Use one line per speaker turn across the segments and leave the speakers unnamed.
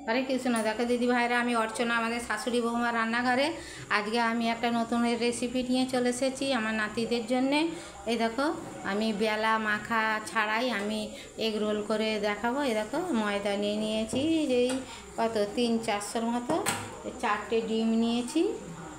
হরে কৃষ্ণ। দেখো দিদি ভাইরা, আমি অর্চনা, আমাদের শাশুড়ি বৌমা রান্নাঘরে। আজকে আমি একটা নতুন রেসিপি নিয়ে চলে এসেছি আমার নাতিদের জন্যে। এই দেখো, আমি বেলা মাখা ছাড়াই আমি এগ রোল করে দেখাবো। এই দেখো, ময়দা নিয়ে নিয়েছি এই কত 300-400 মতো, 4টে ডিম নিয়েছি।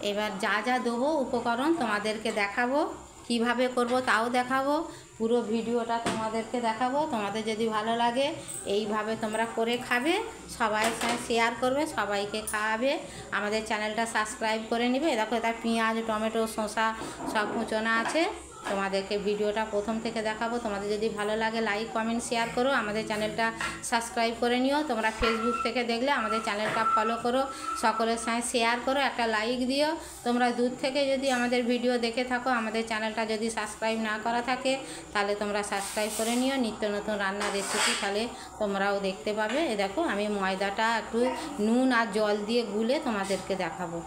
এবার যা যা দেবো উপকরণ তোমাদেরকে দেখাবো, কিভাবে করব তাও দেখাবো। পুরো ভিডিওটা তোমাদেরকে দেখাবো। তোমাদের যদি ভালো লাগে এইভাবে তোমরা করে খাবে, সবাই সাথে শেয়ার করবে, সবাইকে খাওয়াবে। আমাদের চ্যানেলটা সাবস্ক্রাইব করে নেবে। দেখো, এটা পেঁয়াজ, টমেটো, শসা সব কুচোনা আছে। তোমাদেরকে ভিডিওটা প্রথম থেকে দেখাবো। তোমাদের যদি ভালো লাগে লাইক, কমেন্ট, শেয়ার করো। আমাদের চ্যানেলটা সাবস্ক্রাইব করে নিও। তোমরা ফেসবুক থেকে দেখলে আমাদের চ্যানেলটা ফলো করো, সকলের সাথে শেয়ার করো, একটা লাইক দিও। তোমরা দূর থেকে যদি আমাদের ভিডিও দেখে থাকো, আমাদের চ্যানেলটা যদি সাবস্ক্রাইব না করা থাকে তাহলে তোমরা সাবস্ক্রাইব করে নিও। নিত্য নতুন রান্নার রেসিপি তাহলে তোমরাও দেখতে পাবে। এ দেখো, আমি ময়দাটা একটু নুন আর জল দিয়ে গুলে তোমাদেরকে দেখাবো।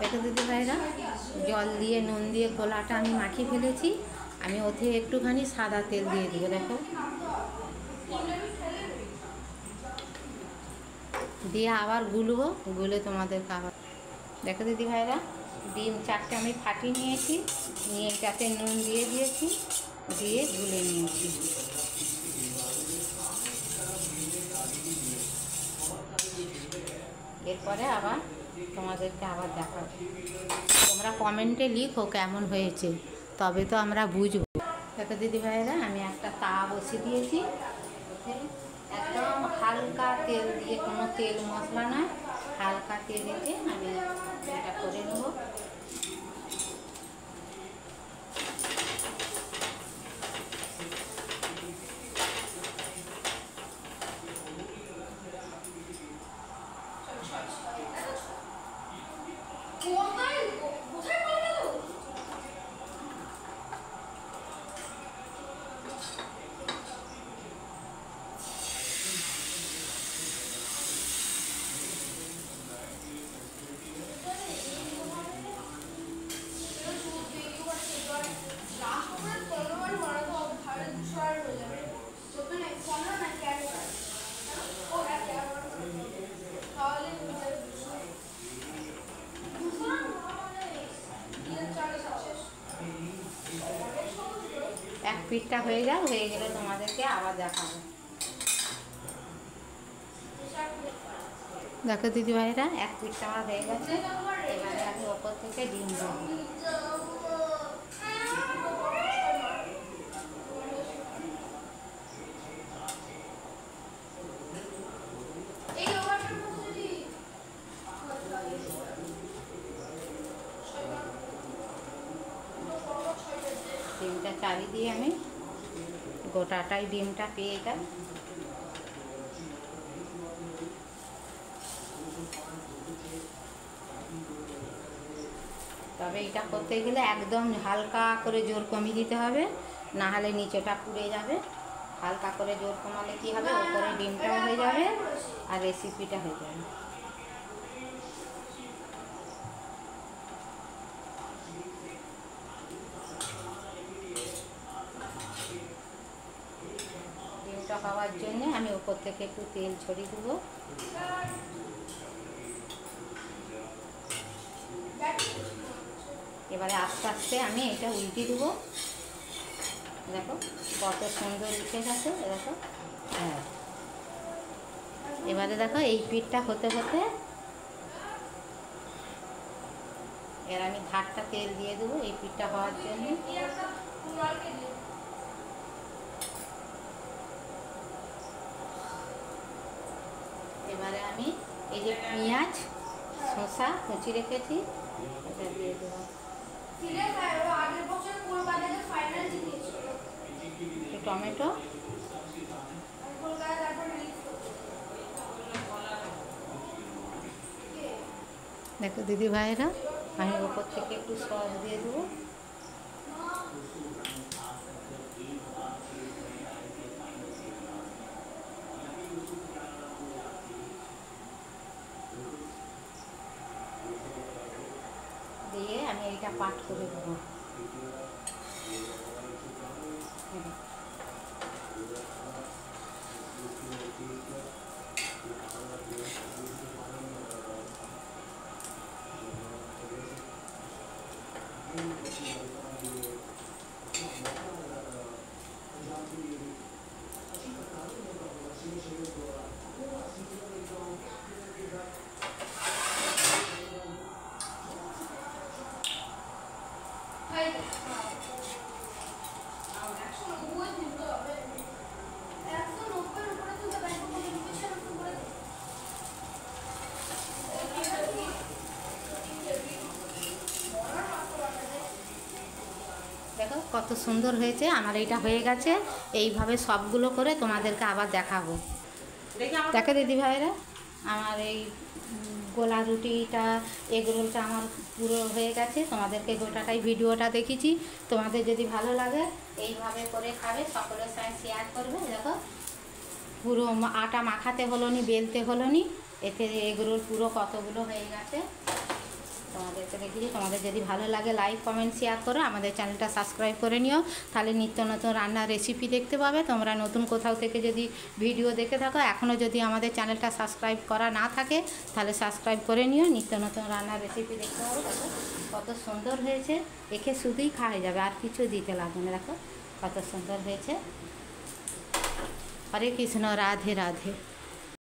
দেখো দিদি ভাইরা, জল দিয়ে নুন দিয়ে গোলাটা আমি মাখিয়ে ফেলেছি। আমি ওতে একটুখানি সাদা তেল দিয়ে দেবো। দেখো, দিয়ে আবার গুলবো, গুলে তোমাদেরকে আবার। দেখো দিদি ভাইরা, ডিম 4টে আমি ফাটিয়ে নিয়েছি, নিয়ে এটাতে নুন দিয়ে দিয়েছি, দিয়ে গুলে নিয়েছি। এরপরে আবার তোমাদেরকে আবার দেখাবো। তোমরা কমেন্টে লিখো কেমন হয়েছে, তবে তো আমরা বুঝবো। দেখো দিদি ভাইরা, আমি একটা তাওয়া বসিয়ে দিয়েছি। একদম হালকা তেল দিয়ে, কোনো তেল মশলা নয়, হালকা তেলেতে আমি এটা করে নেব। এক পিঠটা হয়ে গেলে তোমাদেরকে আবার দেখাবো। দেখো দিদি ভাইরা, এক পিঠটা আমার হয়ে গেছে। এবারে আমি ওপর থেকে ডিম দেবো। ডিমটা চারিদিকে আমি গোটাটাই ডিমটা পেয়ে যাই। তবে এটা করতে গেলে একদম হালকা করে জোর কমিয়ে দিতে হবে, না হলে নিচেটা পুড়ে যাবে। হালকা করে জোর কমালে কী হবে, ওপরে ডিমটাও হয়ে যাবে আর রেসিপিটা হয়ে যাবে। ডিমটা পাওয়ার জন্যে আমি ওপর থেকে একটু তেল ছড়িয়ে দেবো। এবারে আস্তে আস্তে আমি এটা উল্টে দেবো। দেখো কত সুন্দর উঠে গেছে। দেখো, হ্যাঁ, এবারে দেখো এই পিঠটা হতে হতে এর আমি ধারটা তেল দিয়ে দেবো এই পিঠটা হওয়ার জন্য। এবারে আমি এই যে পেঁয়াজ, শসা কুচি রেখেছি, এটা দিয়ে দেবো। টমেটো, দেখো দিদি ভাইরা, আমি ওপর থেকে একটু সস দিয়ে দেবো। দিয়ে আমি এইটা পাট করে দেবো। দেখো কত সুন্দর হয়েছে। আমার এইটা হয়ে গেছে। এইভাবে সবগুলো করে তোমাদেরকে আবার দেখাবো। দেখো দিদি ভাইরা, আমার এই গোলা রুটিটা, এগ রোলটা আমার পুরো হয়ে গেছে। তোমাদেরকে গোটাটাই ভিডিওটা দেখিয়েছি। তোমাদের যদি ভালো লাগে এইভাবে করে খাবে, সকলের সঙ্গে শেয়ার করবে। দেখো পুরো আটা মাখাতে হলো নি, বেলতে হলো নি, এতে এগ রোল পুরো কতগুলো হয়ে গেছে তোমাদেরকে দেখিয়েছি। তোমাদের যদি ভালো লাগে লাইক কমেন্ট শেয়ার করো, আমাদের চ্যানেলটা সাবস্ক্রাইব করে নিও, তাহলে নিত্য নতুন রান্নার রেসিপি দেখতে পাবে। তোমরা নতুন কোথাও থেকে যদি ভিডিও দেখে থাকো, এখনও যদি আমাদের চ্যানেলটা সাবস্ক্রাইব করা না থাকে, তাহলে সাবস্ক্রাইব করে নিও, নিত্য নতুন রান্নার রেসিপি দেখতে পাবো। দেখো কত সুন্দর হয়েছে, একে শুধুই খাওয়া যাবে, আর কিছু দিতে লাগবে না। দেখো কত সুন্দর হয়েছে। হরে কৃষ্ণ, রাধে রাধে।